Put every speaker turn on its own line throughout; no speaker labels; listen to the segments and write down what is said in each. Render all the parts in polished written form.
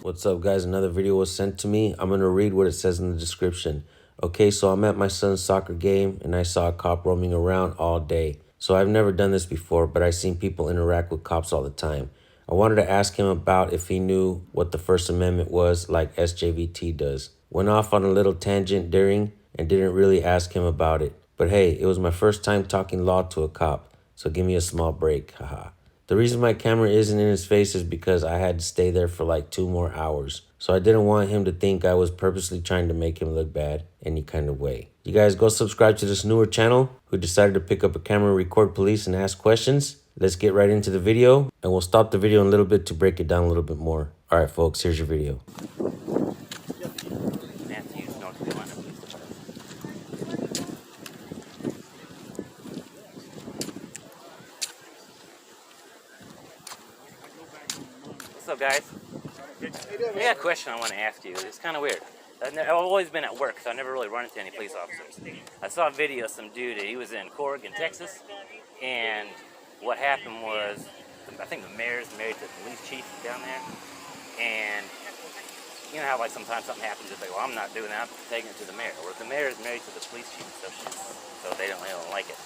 What's up, guys? Another video was sent to me. I'm gonna read what it says in the description. Okay, so I'm at my son's soccer game and I saw a cop roaming around all day. So I've never done this before, but I've seen people interact with cops all the time. I wanted to ask him about if he knew what the First Amendment was, like SJVT does. Went off on a little tangent during and didn't really ask him about it. But hey, it was my first time talking law to a cop, so give me a small break, haha. The reason my camera isn't in his face is because I had to stay there for like 2 more hours. So I didn't want him to think I was purposely trying to make him look bad any kind of way. You guys go subscribe to this newer channel who decided to pick up a camera, record police, and ask questions. Let's get right into the video, and we'll stop the video in a little bit to break it down a little bit more. All right, folks, here's your video.
What's up, guys? I got a question I want to ask you. It's kind of weird. I've always been at work, so I never really run into any police officers. I saw a video of some dude, he was in Corrigan, Texas, and what happened was, I think the mayor's married to the police chief down there, and you know how like sometimes something happens, it's like, well, I'm not doing that, I'm taking it to the mayor. Or if the mayor is married to the police chief, so they don't like it.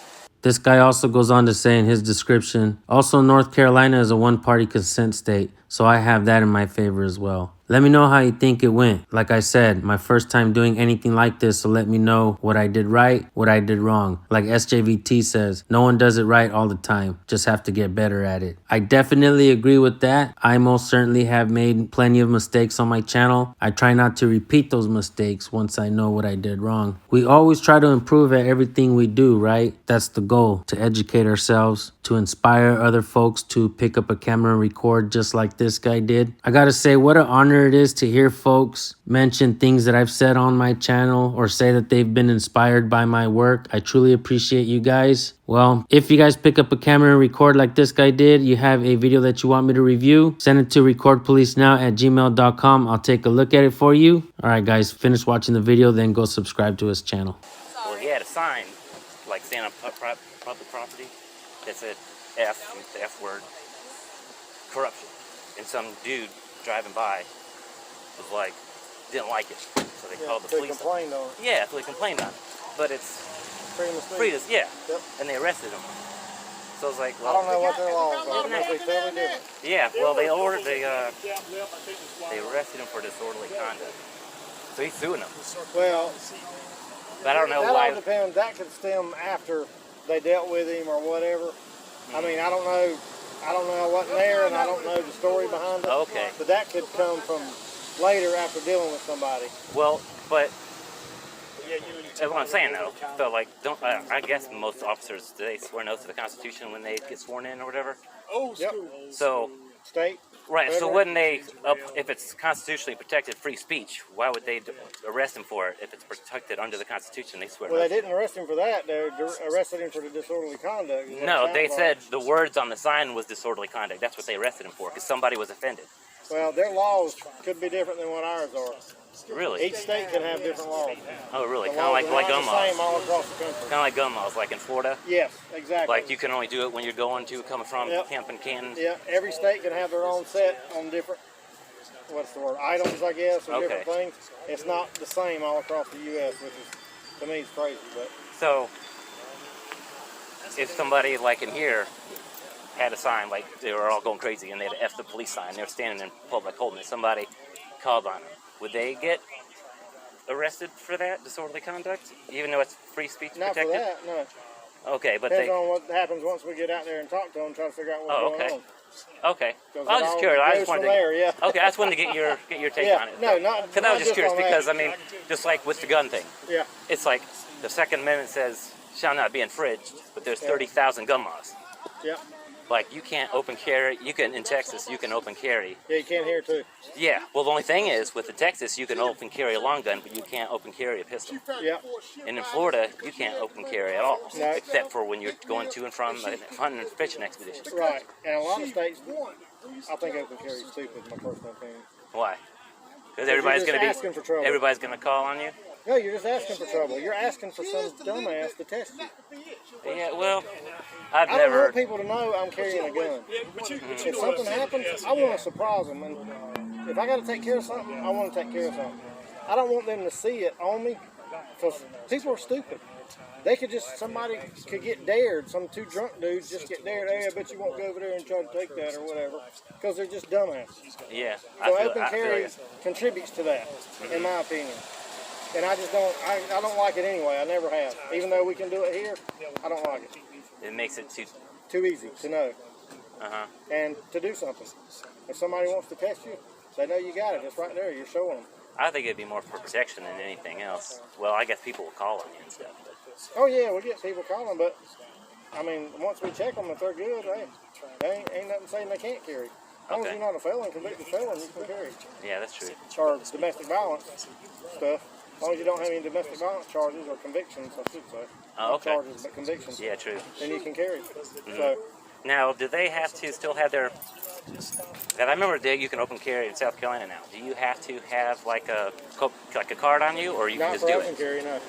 This guy also goes on to say in his description, also North Carolina is a one-party consent state, so I have that in my favor as well. Let me know how you think it went. Like I said, my first time doing anything like this, so let me know what I did right, what I did wrong. Like SJVT says, no one does it right all the time, just have to get better at it. I definitely agree with that. I most certainly have made plenty of mistakes on my channel. I try not to repeat those mistakes once I know what I did wrong. We always try to improve at everything we do, right? That's the goal, to educate ourselves, to inspire other folks to pick up a camera and record just like this guy did. I gotta say, what an honor it is to hear folks mention things that I've said on my channel or say that they've been inspired by my work. I truly appreciate you guys. Well, if you guys pick up a camera and record like this guy did, you have a video that you want me to review, send it to recordpolicenow@gmail.com. I'll take a look at it for you. All right, guys, finish watching the video, then go subscribe to his channel.
Well, he had a sign, like saying on public property, that said F, the F word, corruption. And some dude driving by was like, didn't like it. So they called the police.
They complained on it.
Yeah, so they complained on it. But it's freedom, yeah. Yep. And they arrested him. So I was like, well, I don't know what their laws are. They totally different. Yeah, well, they arrested him for disorderly conduct. So he's suing them. Well, but I don't know why. That all depends. That could stem after they dealt with him or whatever. I mean, I don't know. I wasn't there, and I don't know the story behind it. Okay. But that could come from later after dealing with somebody. Well, but that's what I'm saying, though. So, like, I guess most officers, do they swear an oath to the Constitution when they get sworn in or whatever? Oh, yep. So state. Right. Federal. So wouldn't they, if it's constitutionally protected free speech, why would they arrest him for it if it's protected under the Constitution? They swear. Well, they didn't arrest him for that. They arrested him for the disorderly conduct. No, they said the words on the sign was disorderly conduct. That's what they arrested him for, because somebody was offended. Well, their laws could be different than what ours are. Really? Each state can have different laws. Oh, really? Kind of like gun laws. Same all across the country. Kind of like gun laws, like in Florida. Yes, exactly. Like you can only do it when you're coming from Hampton, Canton. Yeah, every state can have their own set on different, items, I guess, or different things. It's not the same all across the U.S., which is, to me, is crazy. But so, if somebody like in here had a sign, like they were all going crazy, and they had an F the police sign, they were standing in public holding it, somebody called on them, would they get arrested for that, disorderly conduct, even though it's free speech protected? Not for that, no. Okay, but depends on what happens once we get out there and talk to them, try to figure out what's going on. Okay. Well, I was just curious. I just wanted to. Okay, I just wanted to get your take on it. No, not. Because I was just curious because I mean, just like with the gun thing. Yeah. It's like the Second Amendment says shall not be infringed, but there's 30,000 gun laws. Yeah. Like you can't open carry. You can in Texas. You can open carry. Yeah, you can here too. Yeah. Well, the only thing is with the Texas, you can open carry a long gun, but you can't open carry a pistol. Yeah. And in Florida, you can't open carry at all, except for when you're going to and from a hunting and fishing expedition. Right. And a lot of states, I think open carry is stupid. My personal opinion. Why? Because everybody's going to call on you. No, you're just asking for trouble. You're asking for some dumbass to test you. Yeah, well, I don't want people to know I'm carrying a gun. If something happens, I want to surprise them. And if I got to take care of something, I want to take care of something. I don't want them to see it on me, because people are stupid. Somebody could get dared. Some two drunk dudes just get dared. Hey, I bet you won't go over there and try to take that or whatever, because they're just dumbasses.
Yeah.
So open carry contributes to that, in my opinion. And I just don't. I don't like it anyway. I never have. Even though we can do it here, I don't like it.
It makes it
too easy to know. And to do something. If somebody wants to test you, they know you got it. It's right there. You're showing them.
I think it'd be more for protection than anything else. Well, I guess people will call on you and stuff. But.
Oh yeah, we get people calling, but I mean, once we check them, if they're good, hey, ain't nothing saying they can't carry. As long as you're not a felon, convicted felon, you can carry.
Yeah, that's true.
Or domestic violence stuff. As long as you don't have any domestic violence charges or convictions, I should say.
Oh, okay.
Not charges, but convictions.
Yeah, true.
Then you can carry. So.
Now, do they have to still have their... I remember you can open carry in South Carolina now. Do you have to have like a card on you, or you can just do it?
Not for open carry, no.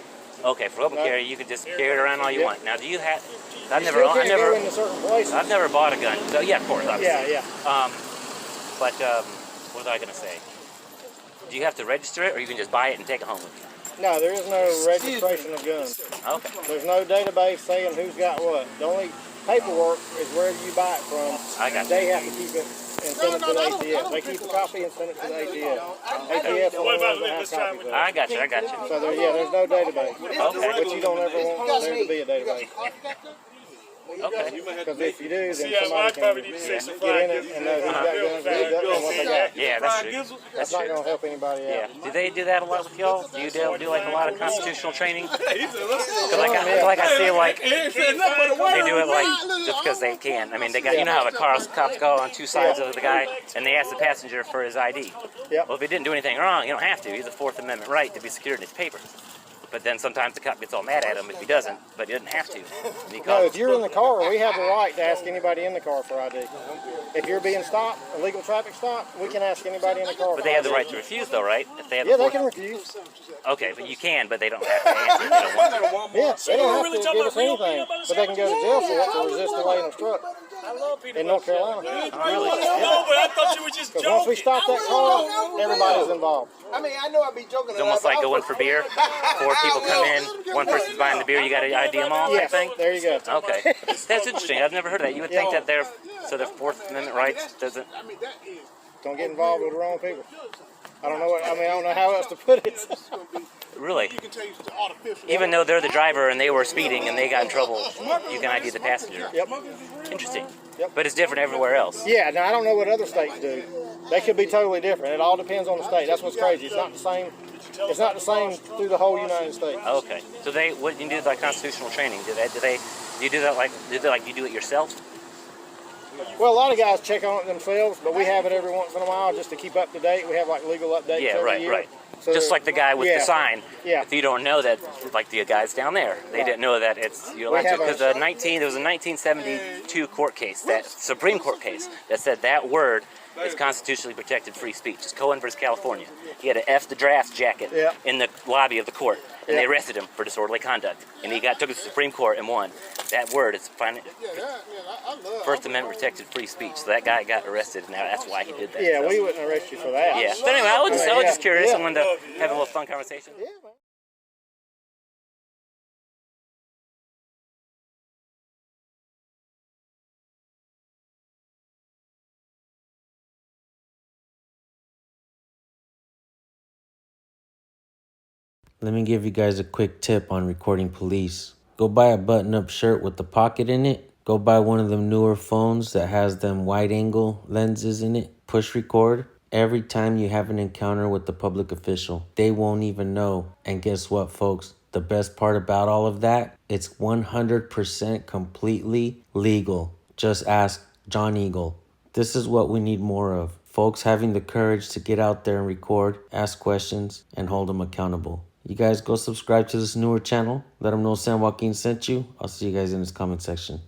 Okay, for open carry, you can just carry it around all you want. Now, do you have...
Go into certain places.
I've never bought a gun. So, yeah, of course, obviously.
Yeah.
But what was I going to say? Do you have to register it, or you can just buy it and take it home with you?
No, there is no registration of guns.
Okay.
There's no database saying who's got what. The only paperwork is wherever you buy it from.
I got you.
They have to keep it and send it to the ATF. They keep a copy and send it to the ATF. ATF will have copies of it.
I got you.
So there's no database.
Okay.
But you don't ever want there to be a database.
Okay.
Because if you do, then somebody can get in it and know who's got guns and what they got.
Yeah, that's true.
That's not going to help anybody out.
Yeah. Do they do that a lot with y'all? Do you do like a lot of constitutional training? Because I feel like they do it like just because they can. I mean, they got, you know how the cops go on two sides of the guy and they ask the passenger for his ID.
Yep.
Well, if he didn't do anything wrong, you don't have to. He's a Fourth Amendment right to be secured in his papers. But then sometimes the cop gets all mad at him if he doesn't, but he doesn't have to.
No, if you're in the car, we have the right to ask anybody in the car for ID. If you're being stopped, a legal traffic stop, we can ask anybody in the car.
But they have the right to refuse, though, right? If they have
they can refuse.
Okay, but you can, but they don't have to answer. They don't want to.
Yeah, they don't have to give us anything, but they can go to jail for it for resisting lane obstruct. In North Carolina.
Oh, really?
No, but I thought you were just joking.
Once we stop that car, everybody's involved.
I mean, I know I'd be joking.
It's almost like going for beer. Four people come in, one person's buying the beer, you got to ID them all, I think?
There you go.
Okay. That's interesting. I've never heard of that. You would think that their Fourth Amendment rights doesn't...
Don't get involved with the wrong people. I don't know how else to put it.
Really? Even though they're the driver and they were speeding and they got in trouble, you can ID the passenger.
Yep.
Interesting.
Yep.
But it's different everywhere else.
Yeah, now I don't know what other states do. They could be totally different. It all depends on the state. That's what's crazy. It's not the same. It's not the same through the whole United States.
Okay. So what you do like constitutional training? Do you do that like you do it yourself?
Well, a lot of guys check on it themselves, but we have it every once in a while just to keep up to date. We have like legal updates every year.
Right.
So
just like the guy with the sign.
Yeah.
If you don't know that, like the guys down there, they didn't know that you're allowed to. Because there was a 1972 court case, that Supreme Court case, that said that word is constitutionally protected free speech. It's Cohen versus California. He had an F the draft jacket in the lobby of the court, and they arrested him for disorderly conduct. And he took it to the Supreme Court and won. That word is First Amendment protected free speech. So that guy got arrested, and now that's why he did that.
Yeah, so we wouldn't arrest you for that.
Yeah. But anyway, I was just curious. I wanted to have a little fun conversation.
Yeah, man.
Let me give you guys a quick tip on recording police. Go buy a button-up shirt with the pocket in it. Go buy one of them newer phones that has them wide-angle lenses in it. Push record. Every time you have an encounter with the public official, they won't even know. And guess what, folks? The best part about all of that, it's 100% completely legal. Just ask John Eagle. This is what we need more of. Folks having the courage to get out there and record, ask questions, and hold them accountable. You guys go subscribe to this newer channel. Let them know San Joaquin sent you. I'll see you guys in this comment section.